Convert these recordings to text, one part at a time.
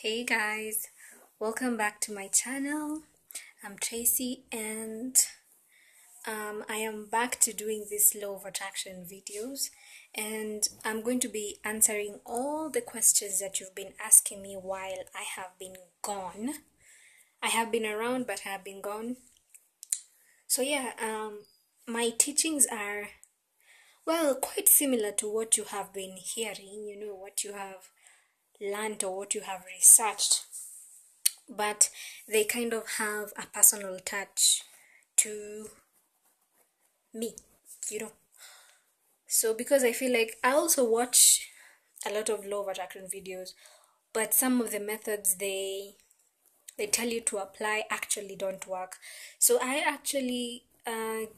Hey guys, welcome back to my channel. I'm Tracy and I am back to doing these law of attraction videos, and I'm going to be answering all the questions that you've been asking me while I have been gone. I have been around but I have been gone. So yeah, my teachings are quite similar to what you have been hearing, what you have learned or what you have researched, but they kind of have a personal touch to me, you know. So because I feel like I also watch a lot of law of attraction videos, but some of the methods they tell you to apply actually don't work. So I actually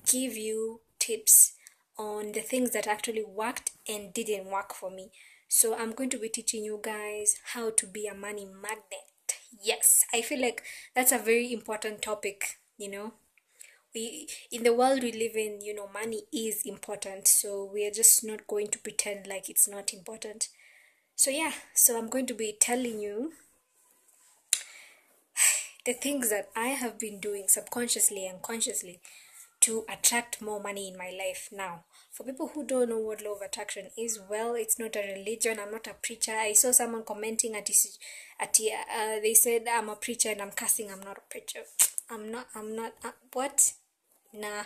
give you tips on the things that actually worked and didn't work for me. So I'm going to be teaching you guys how to be a money magnet. Yes, I feel like that's a very important topic, We in the world we live in, money is important. So we are just not going to pretend like it's not important. So yeah, so I'm going to be telling you the things that I have been doing subconsciously and consciously to attract more money in my life now. For people who don't know what law of attraction is, well, it's not a religion. I'm not a preacher. I saw someone commenting they said I'm a preacher and I'm cussing. I'm not a preacher. I'm not, what? Nah,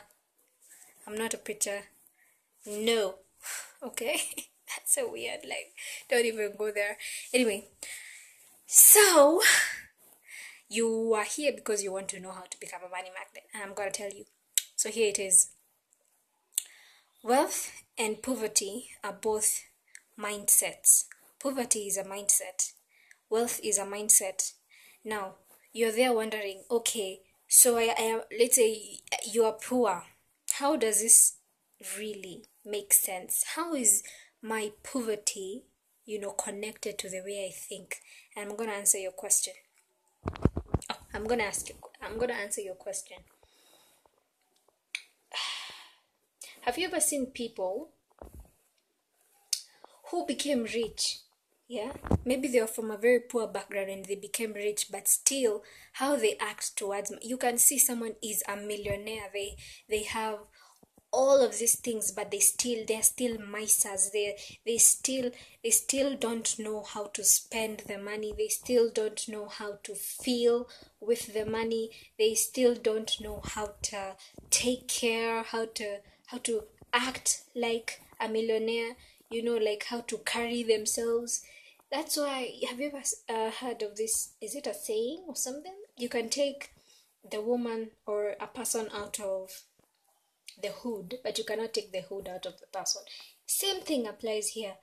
I'm not a preacher. No. Okay? That's so weird. Like, don't even go there. Anyway, so you are here because you want to know how to become a money magnet, and I'm going to tell you. So here it is. Wealth and poverty are both mindsets. Poverty is a mindset. Wealth is a mindset. Now, you're there wondering, okay, so I am, let's say you are poor. How does this really make sense? How is my poverty, connected to the way I think? And I'm going to answer your question. I'm going to answer your question. Have you ever seen people who became rich? Yeah, maybe they are from a very poor background and they became rich, but still how they act towards, you can see someone is a millionaire. They have all of these things, but they're still misers. They still don't know how to spend the money. They still don't know how to feel with the money. They still don't know how to take care, how to act like a millionaire, like how to carry themselves. That's why, have you ever heard of this? Is it a saying or something? You can take the woman or a person out of the hood, but you cannot take the hood out of the person. Same thing applies here.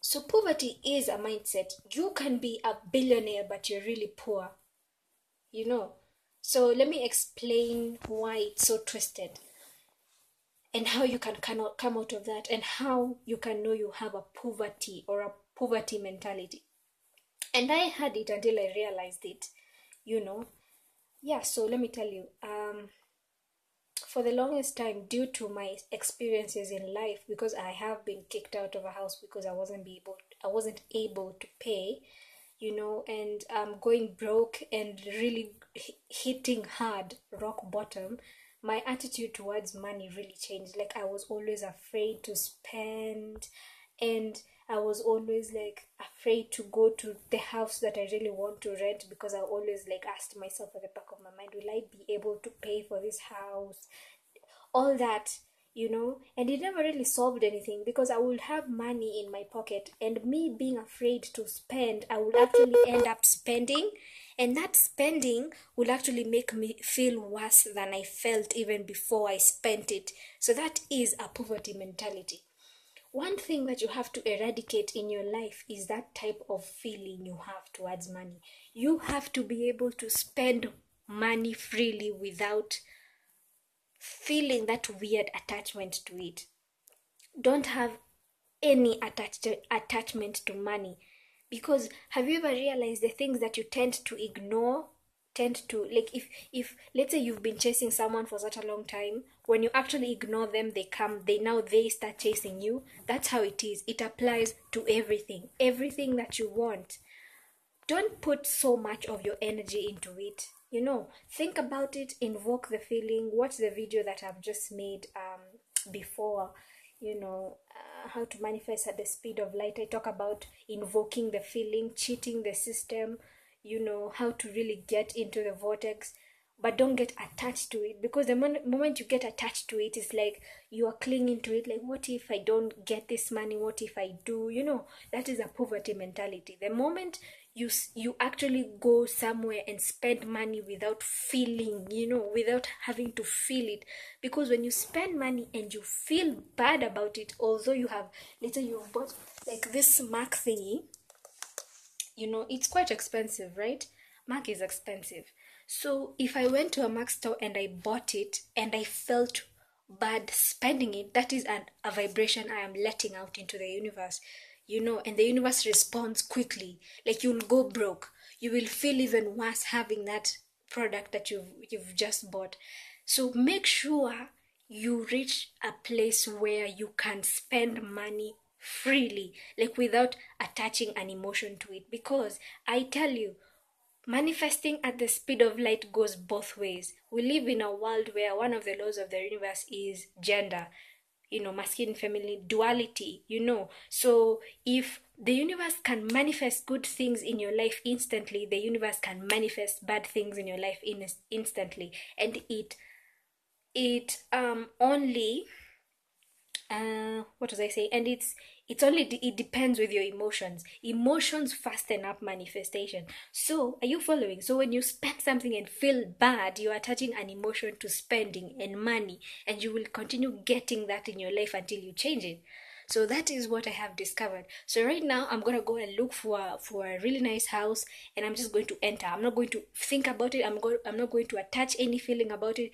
So poverty is a mindset. You can be a billionaire, but you're really poor. So let me explain why it's so twisted, and how you can cannot come out of that, and how you can know you have a poverty or a poverty mentality. And I had it until I realized it. Yeah, so let me tell you, for the longest time, due to my experiences in life, because I have been kicked out of a house because I wasn't able to pay, and going broke and really hitting hard rock bottom, my attitude towards money really changed. Like, I was always afraid to spend, and I was always like afraid to go to the house that I really want to rent, because I always like asked myself at the back of my mind, will I be able to pay for this house? All that, and it never really solved anything, because I would have money in my pocket, and me being afraid to spend, I would actually end up spending, and that spending will actually make me feel worse than I felt even before I spent it. So that is a poverty mentality. One thing that you have to eradicate in your life is that type of feeling you have towards money. You have to be able to spend money freely without feeling that weird attachment to it. Don't have any attachment to money, because have you ever realized the things that you tend to ignore tend to, like, if let's say you've been chasing someone for such a long time, when you actually ignore them, they start chasing you. That's how it is. It applies to everything that you want. don't put so much of your energy into it. Think about it, invoke the feeling. Watch the video that I've just made before, how to manifest at the speed of light. I talk about invoking the feeling, cheating the system, how to really get into the vortex. But don't get attached to it, because the moment you get attached to it, it's like you are clinging to it. Like, what if I don't get this money? What if I do? That is a poverty mentality. The moment you actually go somewhere and spend money without feeling, without having to feel it, because when you spend money and you feel bad about it, although you've bought like this Mac thingy, it's quite expensive, right? Mac is expensive. So if I went to a Mac store and I bought it and I felt bad spending it, that is a vibration I am letting out into the universe, and the universe responds quickly. Like, you'll go broke. You will feel even worse having that product that you've just bought. So make sure you reach a place where you can spend money freely, like without attaching an emotion to it. Because I tell you, manifesting at the speed of light goes both ways. We live in a world where one of the laws of the universe is gender, masculine, feminine, duality, So if the universe can manifest good things in your life instantly, the universe can manifest bad things in your life instantly. And it only what was I saying? And it depends with your emotions fasten up manifestation. So are you following? So when you spend something and feel bad, you're attaching an emotion to spending and money, and you will continue getting that in your life until you change it. So that is what I have discovered. So right now I'm gonna go and look for a really nice house, and I'm just going to enter. I'm not going to think about it. I'm not going to attach any feeling about it.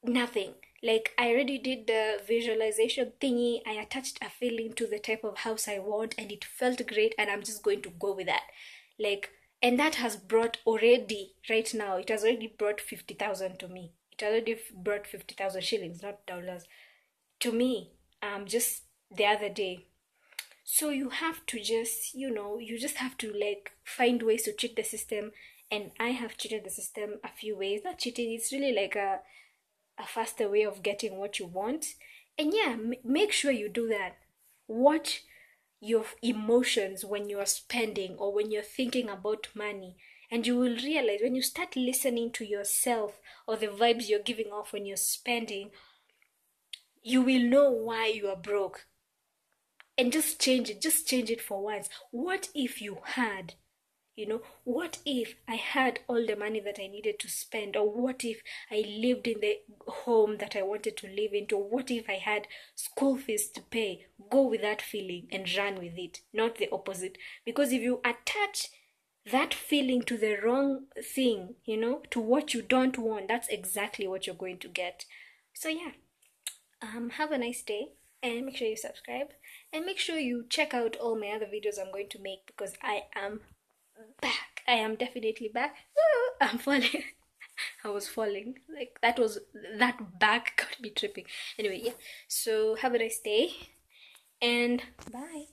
Nothing. Like, I already did the visualization thingy. I attached a feeling to the type of house I want, and it felt great, and I'm just going to go with that. Like, and that has brought already, right now, it has already brought 50,000 to me. It already brought 50,000 shillings, not dollars, to me, just the other day. So you have to just, you just have to like find ways to cheat the system. And I have cheated the system a few ways. Not cheating, it's really like a faster way of getting what you want. And yeah, make sure you do that. Watch your emotions when you're spending or when you're thinking about money, and you will realize, when you start listening to yourself or the vibes you're giving off when you're spending, you will know why you are broke. And just change it for once. What if you had, what if I had all the money that I needed to spend? Or what if I lived in the home that I wanted to live into? What if I had school fees to pay? Go with that feeling and run with it, not the opposite. Because if you attach that feeling to the wrong thing, to what you don't want, that's exactly what you're going to get. So yeah, have a nice day, and make sure you subscribe, and make sure you check out all my other videos I'm going to make, because I am back. I am definitely back. I'm falling. I was falling. Like, that back got me tripping. Anyway, yeah. So have a nice day, and bye.